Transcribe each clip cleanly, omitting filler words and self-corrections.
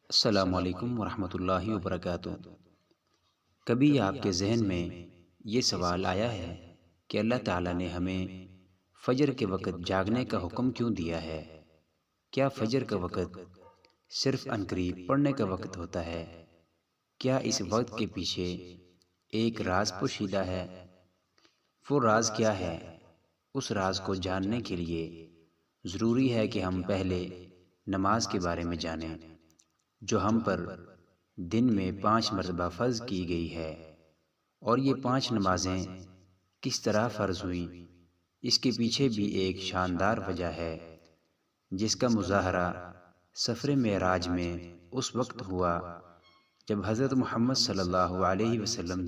السلام علیکم ورحمۃ اللہ وبرکاتہ۔ کبھی آپ کے ذہن میں یہ سوال آیا ہے کہ اللہ تعالیٰ نے ہمیں فجر کے وقت جاگنے کا حکم کیوں دیا ہے؟ کیا فجر کا وقت صرف عنقریب پڑھنے کا وقت ہوتا ہے؟ کیا اس وقت کے پیچھے ایک راز پوشیدہ ہے؟ وہ راز کیا ہے؟ اس راز کو جاننے کے لیے ضروری ہے کہ ہم پہلے نماز کے بارے میں جانیں، جو ہم پر دن میں 5 مرتبہ فرض کی گئی ہے۔ اور یہ 5 نمازیں کس طرح فرض ہوئیں، اس کے پیچھے بھی ایک شاندار وجہ ہے، جس کا مظاہرہ سفر معراج میں اس وقت ہوا جب حضرت محمد صلی اللہ علیہ وسلم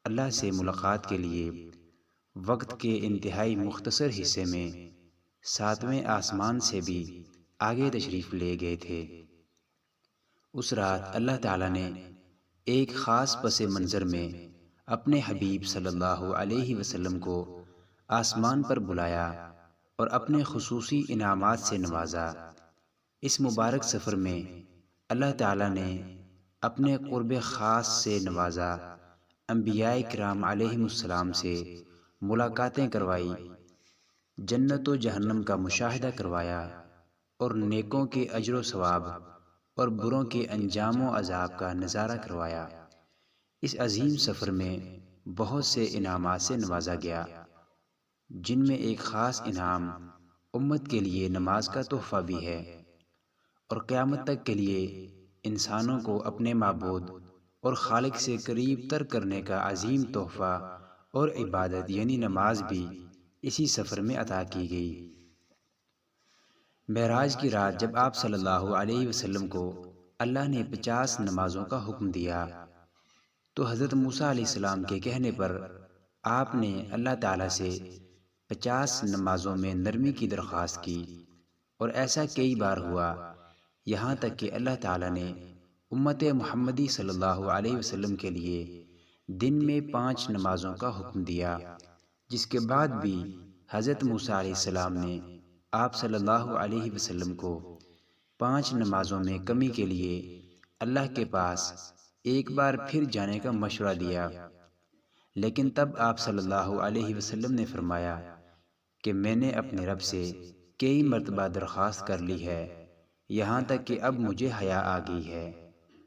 اللہ سے ملاقات کے لیے وقت کے انتہائی مختصر حصے میں 7ویں آسمان سے بھی آگے تشریف لے گئے تھے۔ اس رات اللہ تعالیٰ نے ایک خاص پس منظر میں اپنے حبیب صلی اللہ علیہ وسلم کو آسمان پر بلایا اور اپنے خصوصی انعامات سے نوازا۔ اس مبارک سفر میں اللہ تعالیٰ نے اپنے قرب خاص سے نوازا، انبیاء کرام علیہم السلام سے ملاقاتیں کروائی، جنت و جہنم کا مشاہدہ کروایا، اور نیکوں کے اجر و ثواب اور بروں کے انجام و عذاب کا نظارہ کروایا۔ اس عظیم سفر میں بہت سے انعامات سے نوازا گیا، جن میں ایک خاص انعام امت کے لیے نماز کا تحفہ بھی ہے، اور قیامت تک کے لیے انسانوں کو اپنے معبود اور خالق سے قریب تر کرنے کا عظیم تحفہ اور عبادت یعنی نماز بھی اسی سفر میں عطا کی گئی۔ معراج کی رات جب آپ صلی اللہ علیہ وسلم کو اللہ نے 50 نمازوں کا حکم دیا تو حضرت موسیٰ علیہ السلام کے کہنے پر آپ نے اللہ تعالیٰ سے 50 نمازوں میں نرمی کی درخواست کی، اور ایسا کئی بار ہوا، یہاں تک کہ اللہ تعالیٰ نے امت محمدی صلی اللہ علیہ وسلم کے لیے دن میں 5 نمازوں کا حکم دیا، جس کے بعد بھی حضرت موسیٰ علیہ السلام نے آپ صلی اللہ علیہ وسلم کو 5 نمازوں میں کمی کے لیے اللہ کے پاس ایک بار پھر جانے کا مشورہ دیا، لیکن تب آپ صلی اللہ علیہ وسلم نے فرمایا کہ میں نے اپنے رب سے کئی مرتبہ درخواست کر لی ہے، یہاں تک کہ اب مجھے حیا آ گئی ہے،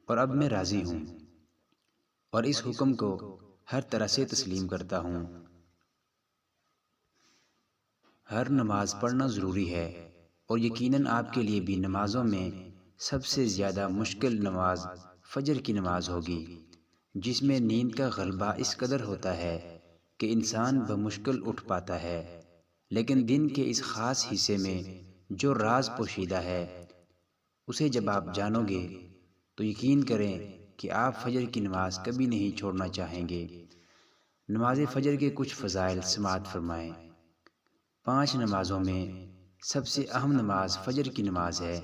اور اب میں راضی ہوں اور اس حکم کو ہر طرح سے تسلیم کرتا ہوں۔ ہر نماز پڑھنا ضروری ہے، اور یقیناً آپ کے لیے بھی نمازوں میں سب سے زیادہ مشکل نماز فجر کی نماز ہوگی، جس میں نیند کا غلبہ اس قدر ہوتا ہے کہ انسان بمشکل اٹھ پاتا ہے، لیکن دن کے اس خاص حصے میں جو راز پوشیدہ ہے اسے جب آپ جانو گے تو یقین کریں کہ آپ فجر کی نماز کبھی نہیں چھوڑنا چاہیں گے۔ نماز فجر کے کچھ فضائل سماعت فرمائیں۔ 5 نمازوں میں سب سے اہم نماز فجر کی نماز ہے۔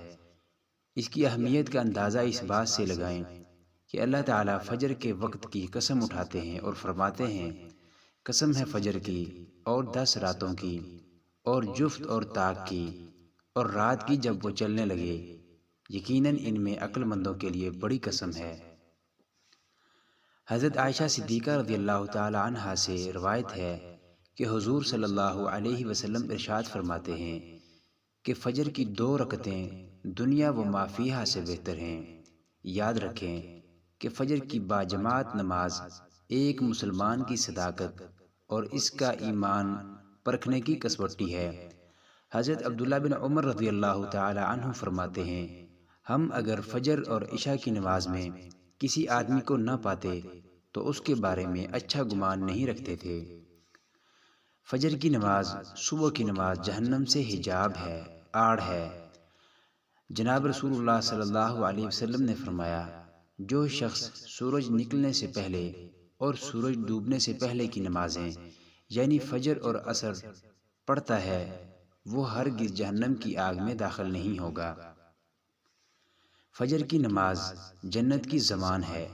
اس کی اہمیت کا اندازہ اس بات سے لگائیں کہ اللہ تعالیٰ فجر کے وقت کی قسم اٹھاتے ہیں اور فرماتے ہیں، قسم ہے فجر کی اور 10 راتوں کی اور جفت اور طاق کی اور رات کی جب وہ چلنے لگے، یقیناً ان میں عقل مندوں کے لیے بڑی قسم ہے۔ حضرت عائشہ صدیقہ رضی اللہ تعالی عنہا سے روایت ہے کہ حضور صلی اللہ علیہ وسلم ارشاد فرماتے ہیں کہ فجر کی 2 رکعتیں دنیا و ما فیہا سے بہتر ہیں۔ یاد رکھیں کہ فجر کی باجماعت نماز ایک مسلمان کی صداقت اور اس کا ایمان پرکھنے کی کسوٹی ہے۔ حضرت عبداللہ بن عمر رضی اللہ تعالی عنہ فرماتے ہیں، ہم اگر فجر اور عشاء کی نماز میں کسی آدمی کو نہ پاتے تو اس کے بارے میں اچھا گمان نہیں رکھتے تھے۔ فجر کی نماز صبح کی نماز جہنم سے حجاب ہے، آڑ ہے۔ جناب رسول اللہ صلی اللہ علیہ وسلم نے فرمایا، جو شخص سورج نکلنے سے پہلے اور سورج ڈوبنے سے پہلے کی نمازیں یعنی فجر اور عصر پڑھتا ہے وہ ہرگز جہنم کی آگ میں داخل نہیں ہوگا۔ فجر کی نماز جنت کی ضمان ہے۔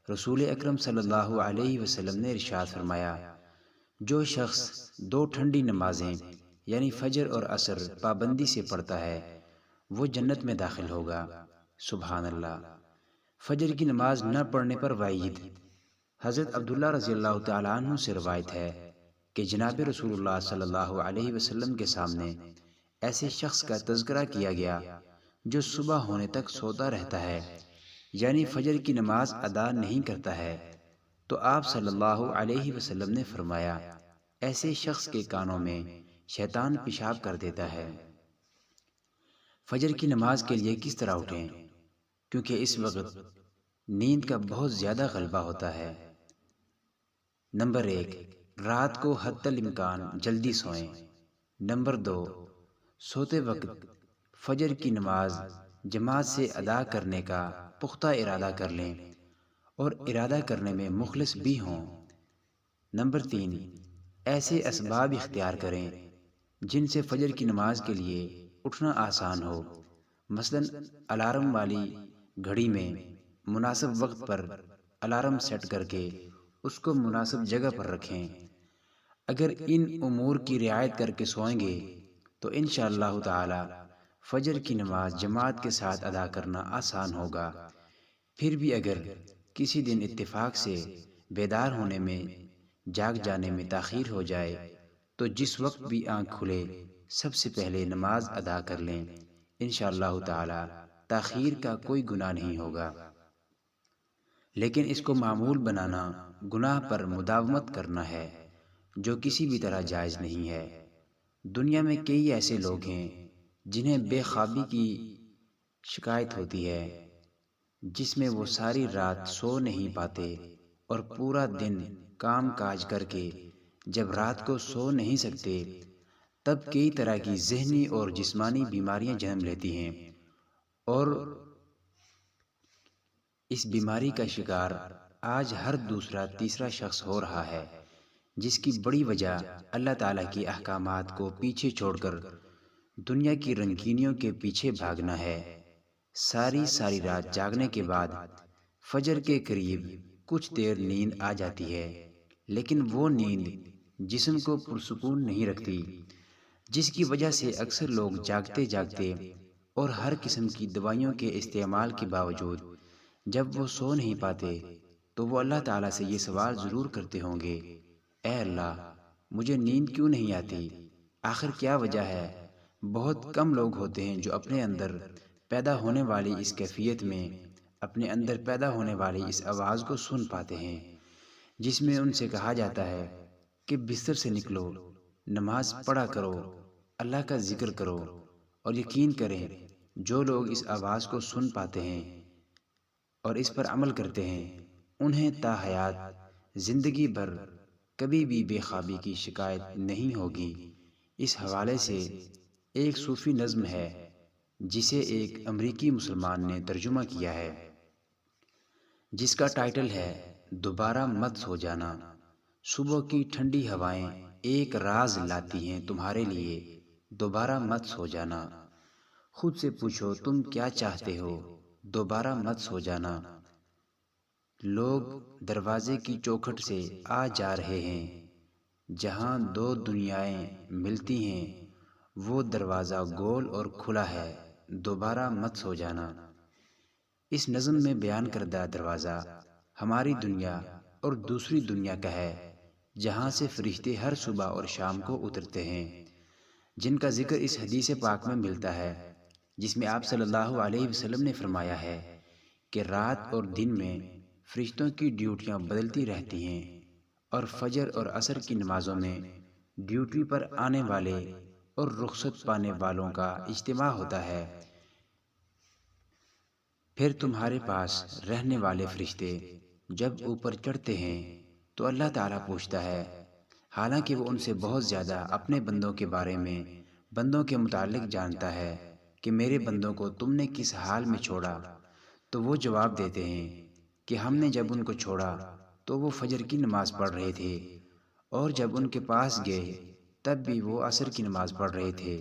رسول اکرم صلی اللہ علیہ وسلم نے ارشاد فرمایا، جو شخص 2 ٹھنڈی نمازیں یعنی فجر اور عصر پابندی سے پڑھتا ہے وہ جنت میں داخل ہوگا۔ سبحان اللہ۔ فجر کی نماز نہ پڑھنے پر وعید۔ حضرت عبداللہ رضی اللہ تعالیٰ عنہ سے روایت ہے کہ جناب رسول اللہ صلی اللہ علیہ وسلم کے سامنے ایسے شخص کا تذکرہ کیا گیا جو صبح ہونے تک سوتا رہتا ہے، یعنی فجر کی نماز ادا نہیں کرتا ہے، تو آپ صلی اللہ علیہ وسلم نے فرمایا ایسے شخص کے کانوں میں شیطان پیشاب کر دیتا ہے۔ فجر کی نماز کے لیے کس طرح اٹھیں؟ کیونکہ اس وقت نیند کا بہت زیادہ غلبہ ہوتا ہے۔ نمبر 1، رات کو حتی الامکان جلدی سوئیں۔ نمبر 2، سوتے وقت فجر کی نماز جماعت سے ادا کرنے کا پختہ ارادہ کر لیں اور ارادہ کرنے میں مخلص بھی ہوں۔ نمبر 3، ایسے اسباب اختیار کریں جن سے فجر کی نماز کے لیے اٹھنا آسان ہو، مثلا الارم والی گھڑی میں مناسب وقت پر الارم سیٹ کر کے اس کو مناسب جگہ پر رکھیں۔ اگر ان امور کی رعایت کر کے سوئیں گے تو انشاءاللہ تعالی فجر کی نماز جماعت کے ساتھ ادا کرنا آسان ہوگا۔ پھر بھی اگر کسی دن اتفاق سے بیدار ہونے میں جاگ جانے میں تاخیر ہو جائے تو جس وقت بھی آنکھ کھلے سب سے پہلے نماز ادا کر لیں، انشاءاللہ تعالی تاخیر کا کوئی گناہ نہیں ہوگا۔ لیکن اس کو معمول بنانا گناہ پر مداومت کرنا ہے، جو کسی بھی طرح جائز نہیں ہے۔ دنیا میں کئی ایسے لوگ ہیں جنہیں بے خوابی کی شکایت ہوتی ہے، جس میں وہ ساری رات سو نہیں پاتے اور پورا دن کام کاج کر کے جب رات کو سو نہیں سکتے تب کئی طرح کی ذہنی اور جسمانی بیماریاں جنم لیتی ہیں، اور اس بیماری کا شکار آج ہر دوسرا تیسرا شخص ہو رہا ہے، جس کی بڑی وجہ اللہ تعالیٰ کی احکامات کو پیچھے چھوڑ کر دنیا کی رنگینیوں کے پیچھے بھاگنا ہے۔ ساری رات جاگنے کے بعد فجر کے قریب کچھ دیر نیند آ جاتی ہے، لیکن وہ نیند جسم کو پرسکون نہیں رکھتی، جس کی وجہ سے اکثر لوگ جاگتے جاگتے اور ہر قسم کی دوائیوں کے استعمال کے باوجود جب وہ سو نہیں پاتے تو وہ اللہ تعالیٰ سے یہ سوال ضرور کرتے ہوں گے، اے اللہ مجھے نیند کیوں نہیں آتی؟ آخر کیا وجہ ہے؟ بہت کم لوگ ہوتے ہیں جو اپنے اندر پیدا ہونے والی اس کیفیت میں اپنے اندر پیدا ہونے والی اس آواز کو سن پاتے ہیں جس میں ان سے کہا جاتا ہے کہ بستر سے نکلو، نماز پڑھا کرو، اللہ کا ذکر کرو۔ اور یقین کریں جو لوگ اس آواز کو سن پاتے ہیں اور اس پر عمل کرتے ہیں انہیں تا حیات زندگی بھر کبھی بھی بے خوابی کی شکایت نہیں ہوگی۔ اس حوالے سے ایک صوفی نظم ہے جسے ایک امریکی مسلمان نے ترجمہ کیا ہے، جس کا ٹائٹل ہے دوبارہ مت سو جانا۔ صبح کی ٹھنڈی ہوائیں ایک راز لاتی ہیں تمہارے لیے، دوبارہ مت سو جانا۔ خود سے پوچھو تم کیا چاہتے ہو، دوبارہ مت سو جانا۔ لوگ دروازے کی چوکھٹ سے آ جا رہے ہیں، جہاں دو دنیائیں ملتی ہیں وہ دروازہ گول اور کھلا ہے، دوبارہ مت سو جانا۔ اس نظم میں بیان کردہ دروازہ ہماری دنیا اور دوسری دنیا کا ہے، جہاں سے فرشتے ہر صبح اور شام کو اترتے ہیں، جن کا ذکر اس حدیث پاک میں ملتا ہے، جس میں آپ صلی اللہ علیہ وسلم نے فرمایا ہے کہ رات اور دن میں فرشتوں کی ڈیوٹیاں بدلتی رہتی ہیں، اور فجر اور عصر کی نمازوں میں ڈیوٹی پر آنے والے اور رخصت پانے والوں کا اجتماع ہوتا ہے۔ پھر تمہارے پاس رہنے والے فرشتے جب اوپر چڑھتے ہیں تو اللہ تعالیٰ پوچھتا ہے، حالانکہ وہ ان سے بہت زیادہ اپنے بندوں کے بارے میں بندوں کے متعلق جانتا ہے، کہ میرے بندوں کو تم نے کس حال میں چھوڑا؟ تو وہ جواب دیتے ہیں کہ ہم نے جب ان کو چھوڑا تو وہ فجر کی نماز پڑھ رہے تھے، اور جب ان کے پاس گئے تب بھی وہ عصر کی نماز پڑھ رہے تھے۔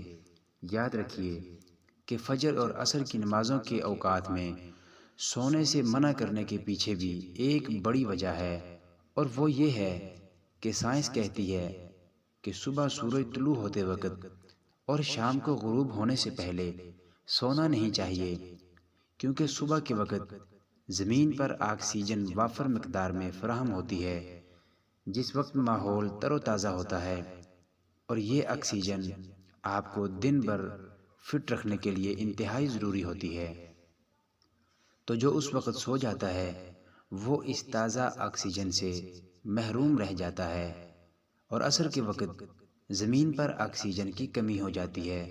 یاد رکھیے کہ فجر اور عصر کی نمازوں کے اوقات میں سونے سے منع کرنے کے پیچھے بھی ایک بڑی وجہ ہے، اور وہ یہ ہے کہ سائنس کہتی ہے کہ صبح سورج طلوع ہوتے وقت اور شام کو غروب ہونے سے پہلے سونا نہیں چاہیے، کیونکہ صبح کے وقت زمین پر آکسیجن وافر مقدار میں فراہم ہوتی ہے، جس وقت ماحول تر و تازہ ہوتا ہے، اور یہ آکسیجن آپ کو دن بھر فٹ رکھنے کے لیے انتہائی ضروری ہوتی ہے۔ تو جو اس وقت سو جاتا ہے وہ اس تازہ آکسیجن سے محروم رہ جاتا ہے، اور عصر کے وقت زمین پر آکسیجن کی کمی ہو جاتی ہے۔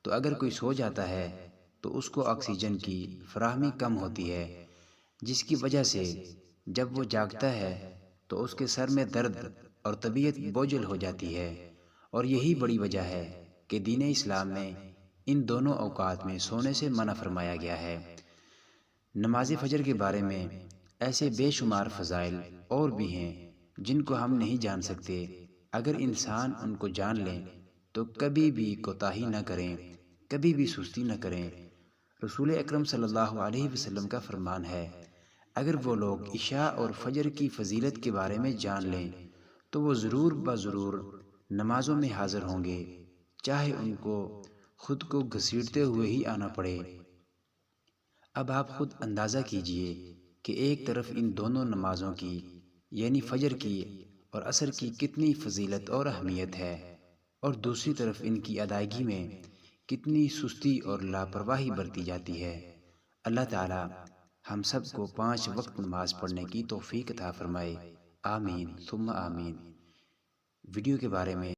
تو اگر کوئی سو جاتا ہے تو اس کو آکسیجن کی فراہمی کم ہوتی ہے، جس کی وجہ سے جب وہ جاگتا ہے تو اس کے سر میں درد اور طبیعت بوجھل ہو جاتی ہے۔ اور یہی بڑی وجہ ہے کہ دین اسلام میں ان دونوں اوقات میں سونے سے منع فرمایا گیا ہے۔ نماز فجر کے بارے میں ایسے بے شمار فضائل اور بھی ہیں جن کو ہم نہیں جان سکتے۔ اگر انسان ان کو جان لیں تو کبھی بھی کوتاہی نہ کریں، کبھی بھی سستی نہ کریں۔ رسول اکرم صلی اللہ علیہ وسلم کا فرمان ہے، اگر وہ لوگ عشاء اور فجر کی فضیلت کے بارے میں جان لیں تو وہ ضرور بضرور نمازوں میں حاضر ہوں گے، چاہے ان کو خود کو گھسیٹتے ہوئے ہی آنا پڑے۔ اب آپ خود اندازہ کیجئے کہ ایک طرف ان دونوں نمازوں کی یعنی فجر کی اور عصر کی کتنی فضیلت اور اہمیت ہے، اور دوسری طرف ان کی ادائیگی میں کتنی سستی اور لاپرواہی برتی جاتی ہے۔ اللہ تعالی ہم سب کو 5 وقت نماز پڑھنے کی توفیق عطا فرمائے، آمین ثم آمین۔ ویڈیو کے بارے میں